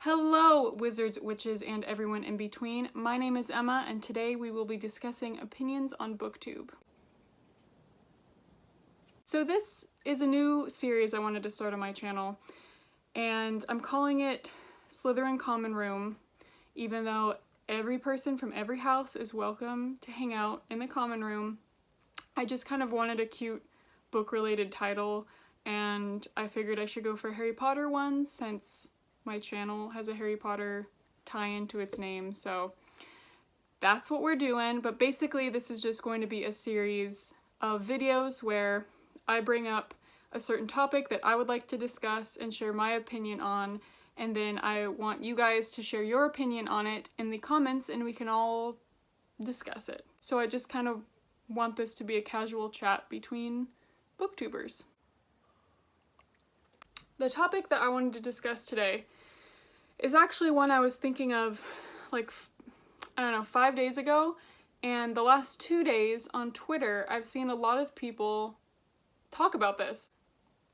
Hello, wizards, witches, and everyone in between. My name is Emma, and today we will be discussing opinions on BookTube. So this is a new series I wanted to start on my channel, and I'm calling it Slytherin Common Room, even though every person from every house is welcome to hang out in the common room. I just kind of wanted a cute book-related title, and I figured I should go for Harry Potter ones since my channel has a Harry Potter tie-in to its name, so that's what we're doing. But basically this is just going to be a series of videos where I bring up a certain topic that I would like to discuss and share my opinion on, and then I want you guys to share your opinion on it in the comments and we can all discuss it. So I just kind of want this to be a casual chat between booktubers. The topic that I wanted to discuss today is actually one I was thinking of like, I don't know, 5 days ago, and the last 2 days on Twitter I've seen a lot of people talk about this.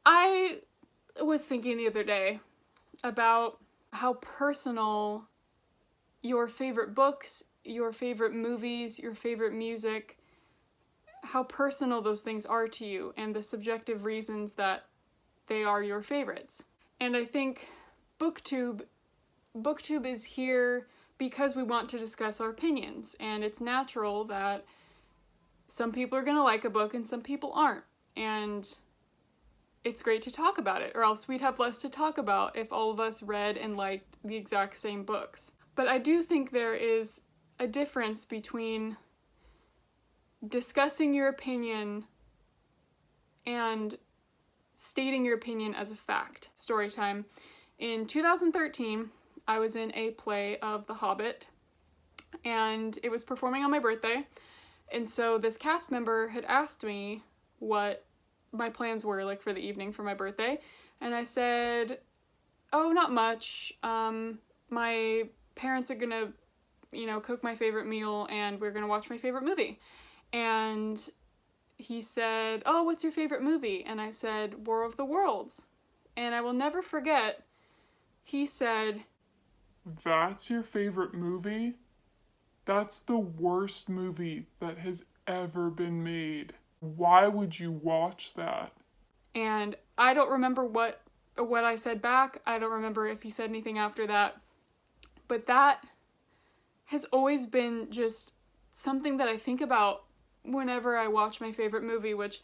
I was thinking the other day about how personal your favorite books, your favorite movies, your favorite music, how personal those things are to you and the subjective reasons that they are your favorites. And I think BookTube is here because we want to discuss our opinions, and it's natural that some people are gonna like a book and some people aren't, and it's great to talk about it, or else we'd have less to talk about if all of us read and liked the exact same books. But I do think there is a difference between discussing your opinion and stating your opinion as a fact. Story time. In 2013, I was in a play of The Hobbit, and it was performing on my birthday, and so this cast member had asked me what my plans were like for the evening for my birthday, and I said, oh, not much. My parents are gonna, cook my favorite meal and we're gonna watch my favorite movie. And he said, oh, what's your favorite movie? And I said, War of the Worlds. And I will never forget, he said, that's your favorite movie? That's the worst movie that has ever been made. Why would you watch that? And I don't remember what I said back. I don't remember if he said anything after that. But that has always been just something that I think about whenever I watch my favorite movie, which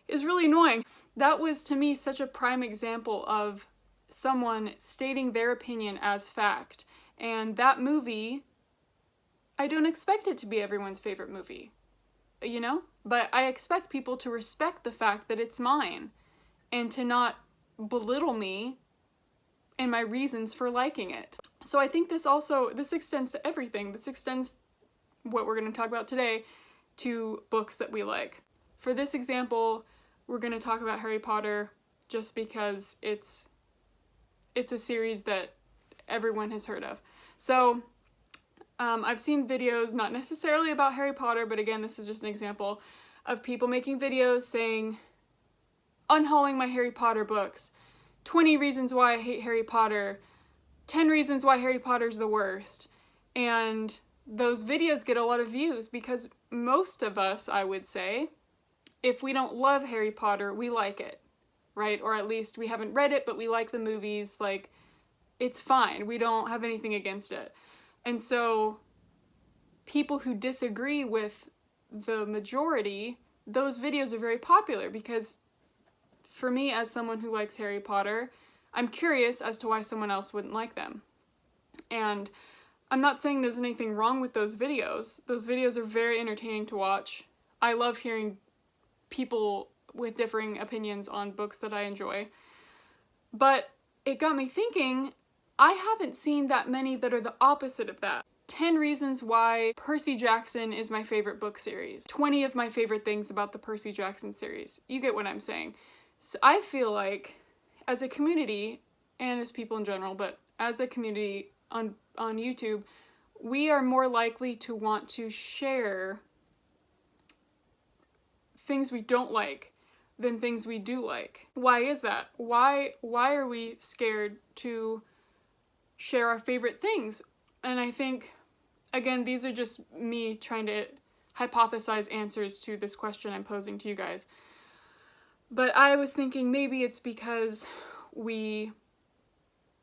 is really annoying. That was, to me, such a prime example of someone stating their opinion as fact. And that movie, I don't expect it to be everyone's favorite movie, But I expect people to respect the fact that it's mine and to not belittle me and my reasons for liking it. So I think this extends to everything. This extends what we're going to talk about today to books that we like. For this example, we're going to talk about Harry Potter just because it's a series that everyone has heard of. So I've seen videos, not necessarily about Harry Potter, but again, this is just an example of people making videos saying, unhauling my Harry Potter books, 20 reasons why I hate Harry Potter, 10 reasons why Harry Potter's the worst. And those videos get a lot of views because most of us, I would say, if we don't love Harry Potter, we like it, right? Or at least we haven't read it, but we like the movies. Like, it's fine. We don't have anything against it. And so people who disagree with the majority, those videos are very popular because for me, as someone who likes Harry Potter, I'm curious as to why someone else wouldn't like them. And I'm not saying there's anything wrong with those videos. Those videos are very entertaining to watch. I love hearing people with differing opinions on books that I enjoy. But it got me thinking, I haven't seen that many that are the opposite of that. 10 reasons why Percy Jackson is my favorite book series. 20 of my favorite things about the Percy Jackson series. You get what I'm saying. So I feel like, as a community, and as people in general, but as a community on YouTube, we are more likely to want to share things we don't like than things we do like. Why is that? Why are we scared to share our favorite things. And I think, again, these are just me trying to hypothesize answers to this question I'm posing to you guys. But I was thinking maybe it's because we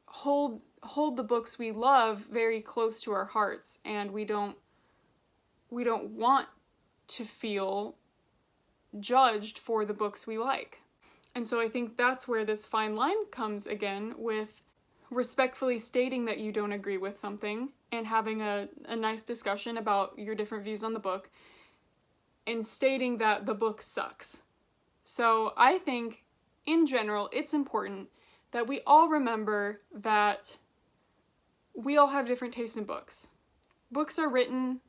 hold the books we love very close to our hearts, and we don't want to feel judged for the books we like. And so I think that's where this fine line comes again, with respectfully stating that you don't agree with something and having a nice discussion about your different views on the book, and stating that the book sucks. So I think, in general, it's important that we all remember that we all have different tastes in books. Books are written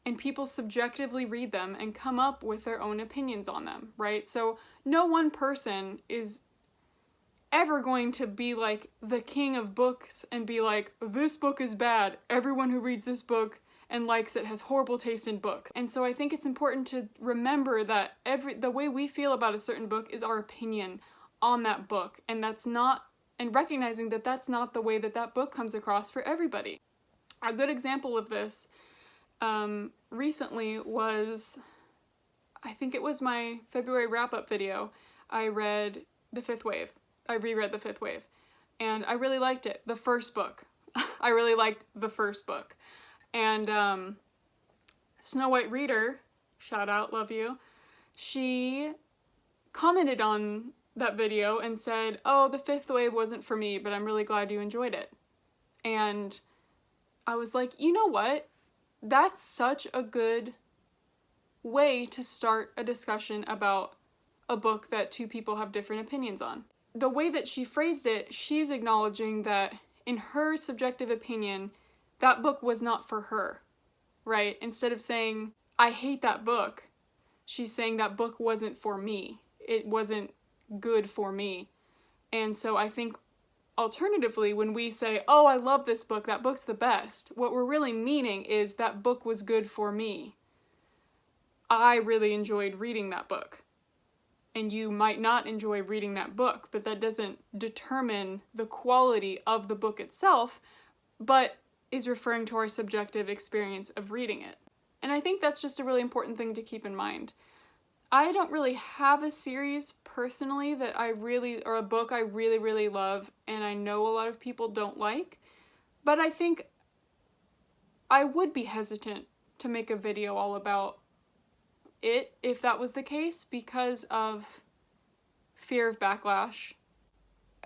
and people subjectively read them and come up with their own opinions on them, right? So no one person is ever going to be like the king of books and be like, this book is bad, everyone who reads this book and likes it has horrible taste in books. And so I think it's important to remember that the way we feel about a certain book is our opinion on that book, and recognizing that that's not the way that book comes across for everybody. A good example of this recently was, I think it was my February wrap-up video. I reread The Fifth Wave, and I really liked it. The first book. I really liked the first book. And Snow White Reader, shout out, love you, she commented on that video and said, oh, The Fifth Wave wasn't for me, but I'm really glad you enjoyed it. And I was like, you know what? That's such a good way to start a discussion about a book that two people have different opinions on. The way that she phrased it, she's acknowledging that in her subjective opinion, that book was not for her, right? Instead of saying, I hate that book, she's saying that book wasn't for me. It wasn't good for me. And so I think alternatively, when we say, oh, I love this book, that book's the best, what we're really meaning is that book was good for me. I really enjoyed reading that book. And you might not enjoy reading that book, but that doesn't determine the quality of the book itself, but is referring to our subjective experience of reading it. And I think that's just a really important thing to keep in mind. I don't really have a series personally that or a book I really, really love, and I know a lot of people don't like, but I think I would be hesitant to make a video all about it if that was the case, because of fear of backlash.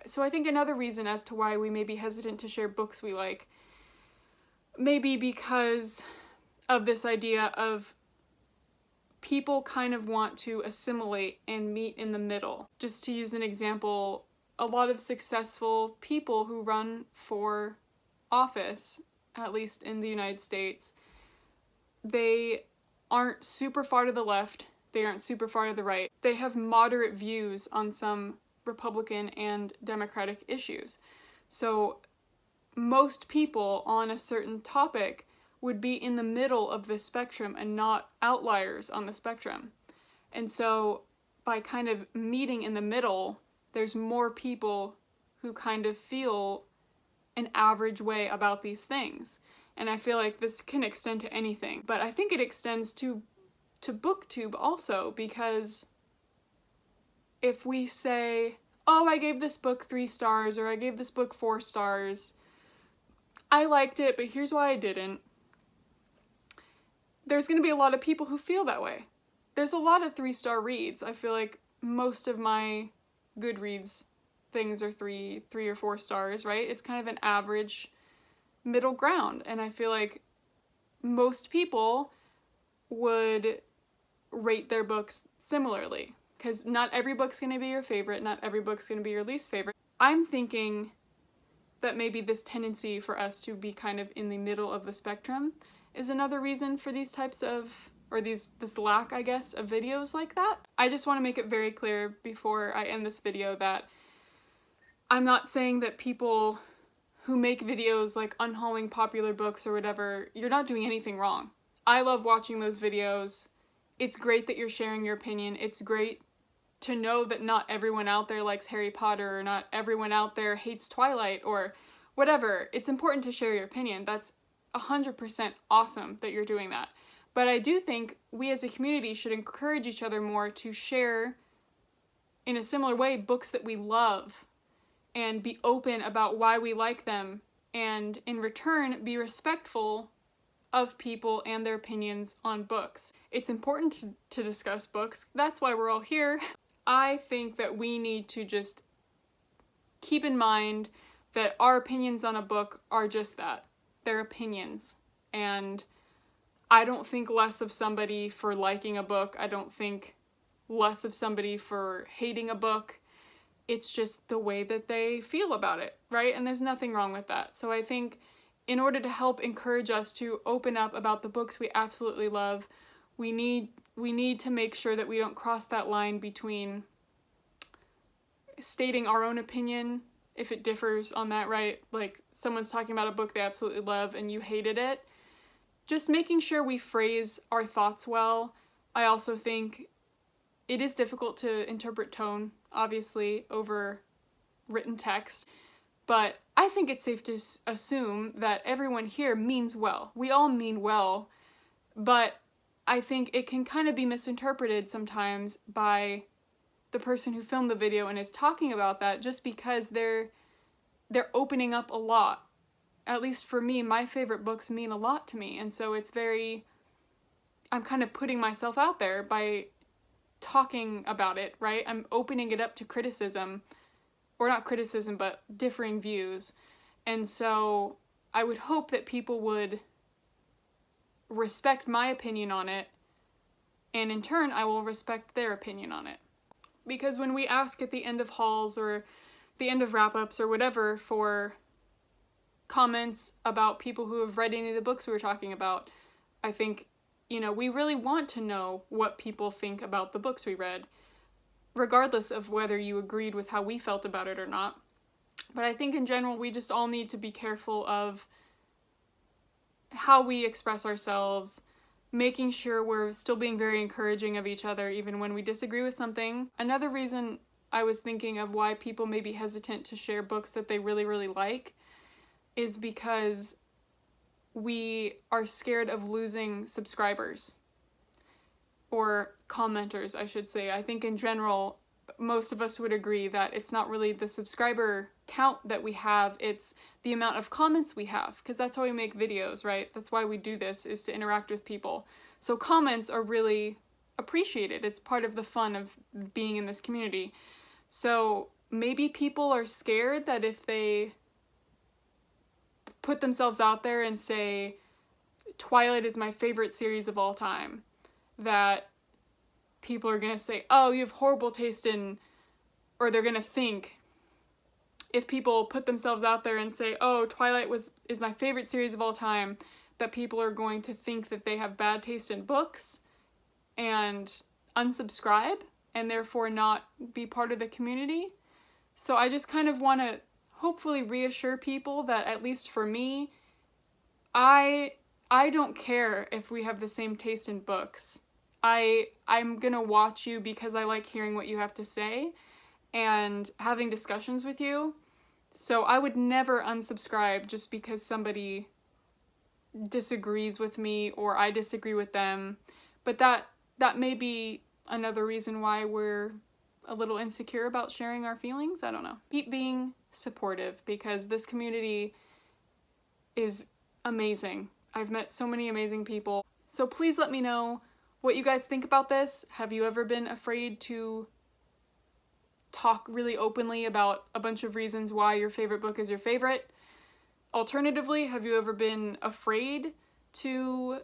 So I think another reason as to why we may be hesitant to share books we like may be because of this idea of people kind of want to assimilate and meet in the middle. Just to use an example, a lot of successful people who run for office, at least in the United States, they aren't super far to the left, they aren't super far to the right. They have moderate views on some Republican and Democratic issues. So most people on a certain topic would be in the middle of the spectrum and not outliers on the spectrum. And so by kind of meeting in the middle, there's more people who kind of feel an average way about these things. And I feel like this can extend to anything, but I think it extends to BookTube also, because if we say, oh, I gave this book 3 stars, or I gave this book 4 stars, I liked it, but here's why I didn't, there's going to be a lot of people who feel that way. There's a lot of 3-star reads. I feel like most of my Goodreads things are 3 or 4 stars, right? It's kind of an average middle ground, and I feel like most people would rate their books similarly, because not every book's going to be your favorite, not every book's going to be your least favorite. I'm thinking that maybe this tendency for us to be kind of in the middle of the spectrum is another reason for these types of, or this lack, I guess, of videos like that. I just want to make it very clear before I end this video that I'm not saying that people who make videos like unhauling popular books or whatever, you're not doing anything wrong. I love watching those videos. It's great that you're sharing your opinion. It's great to know that not everyone out there likes Harry Potter, or not everyone out there hates Twilight, or whatever. It's important to share your opinion. That's 100% awesome that you're doing that. But I do think we as a community should encourage each other more to share, in a similar way, books that we love and be open about why we like them, and in return be respectful of people and their opinions on books. It's important to discuss books. That's why we're all here. I think that we need to just keep in mind that our opinions on a book are just that. They're opinions. And I don't think less of somebody for liking a book. I don't think less of somebody for hating a book. It's just the way that they feel about it, right? And there's nothing wrong with that. So I think in order to help encourage us to open up about the books we absolutely love, we need to make sure that we don't cross that line between stating our own opinion, if it differs on that, right? Like someone's talking about a book they absolutely love and you hated it. Just making sure we phrase our thoughts well. I also think it is difficult to interpret tone, obviously, over written text. But I think it's safe to assume that everyone here means well. We all mean well, but I think it can kind of be misinterpreted sometimes by the person who filmed the video and is talking about that, just because they're opening up a lot. At least for me, my favorite books mean a lot to me, and so I'm kind of putting myself out there by talking about it, right? I'm opening it up to criticism. Or not criticism, but differing views. And so I would hope that people would respect my opinion on it, and in turn I will respect their opinion on it. Because when we ask at the end of hauls or the end of wrap-ups or whatever for comments about people who have read any of the books we were talking about, I think, we really want to know what people think about the books we read, regardless of whether you agreed with how we felt about it or not. But I think in general, we just all need to be careful of how we express ourselves, making sure we're still being very encouraging of each other even when we disagree with something. Another reason I was thinking of why people may be hesitant to share books that they really, really like is because we are scared of losing subscribers. Or commenters, I should say. I think in general, most of us would agree that it's not really the subscriber count that we have, it's the amount of comments we have, because that's how we make videos, right? That's why we do this, is to interact with people. So comments are really appreciated. It's part of the fun of being in this community. So maybe people are scared that if they put themselves out there and say, Twilight is my favorite series of all time, that people are going to say, oh, you have horrible taste in, or they're going to think, if people put themselves out there and say, oh, Twilight is my favorite series of all time, that people are going to think that they have bad taste in books and unsubscribe and therefore not be part of the community. So I just kind of want to hopefully reassure people that, at least for me, I don't care if we have the same taste in books. I'm gonna watch you because I like hearing what you have to say and having discussions with you. So I would never unsubscribe just because somebody disagrees with me or I disagree with them. But that may be another reason why we're a little insecure about sharing our feelings. I don't know. Keep being supportive because this community is amazing. I've met so many amazing people. So please let me know what you guys think about this. Have you ever been afraid to talk really openly about a bunch of reasons why your favorite book is your favorite? Alternatively, have you ever been afraid to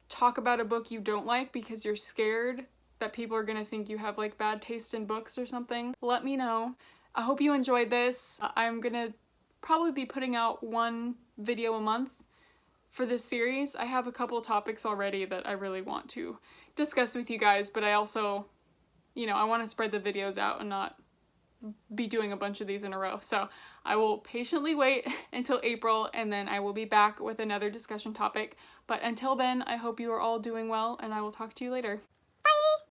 talk about a book you don't like because you're scared that people are gonna think you have like bad taste in books or something? Let me know. I hope you enjoyed this. I'm gonna probably be putting out one video a month for this series. I have a couple topics already that I really want to discuss with you guys, but I also, I want to spread the videos out and not be doing a bunch of these in a row. So I will patiently wait until April and then I will be back with another discussion topic. But until then, I hope you are all doing well and I will talk to you later.